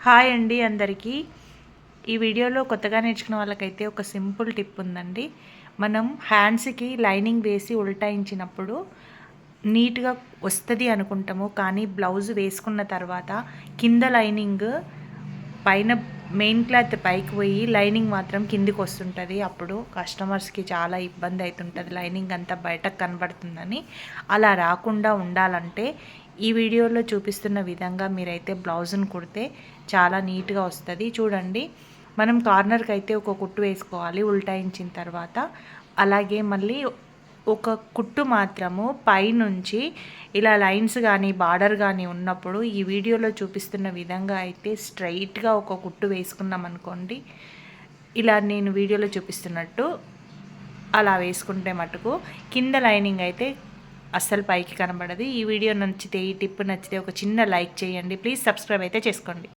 Hi అండి అందరికీ. ఈ వీడియోలో కొత్తగా నేర్చుకున్న వాళ్ళకైతే ఒక సింపుల్ టిప్ ఉందండి. మనం హ్యాండ్స్కి లైనింగ్ వేసి ఉల్టాయించినప్పుడు నీట్గా వస్తుంది అనుకుంటాము, కానీ బ్లౌజ్ వేసుకున్న తర్వాత కింద లైనింగ్ పైన మెయిన్ క్లాత్ పైకి పోయి లైనింగ్ మాత్రం కిందికి వస్తుంటుంది. అప్పుడు కస్టమర్స్కి చాలా ఇబ్బంది అవుతుంటుంది, లైనింగ్ అంతా బయటకు కనబడుతుందని. అలా రాకుండా ఉండాలంటే ఈ వీడియోలో చూపిస్తున్న విధంగా మీరైతే బ్లౌజ్ను కుడితే చాలా నీట్గా వస్తుంది. చూడండి, మనం కార్నర్కి అయితే ఒక కుట్టు వేసుకోవాలి ఉల్టాయించిన తర్వాత. అలాగే మళ్ళీ ఒక కుట్టు మాత్రము పైనుంచి ఇలా లైన్స్ కానీ బార్డర్ కానీ ఉన్నప్పుడు ఈ వీడియోలో చూపిస్తున్న విధంగా అయితే స్ట్రైట్గా ఒక కుట్టు వేసుకున్నాం అనుకోండి, ఇలా నేను వీడియోలో చూపిస్తున్నట్టు అలా వేసుకుంటే మటుకు కింద లైనింగ్ అయితే అస్సలు పైకి కనబడదు. ఈ వీడియో నచ్చితే, ఈ టిప్ నచ్చితే ఒక చిన్న లైక్ చేయండి. ప్లీజ్ సబ్స్క్రైబ్ అయితే చేసుకోండి.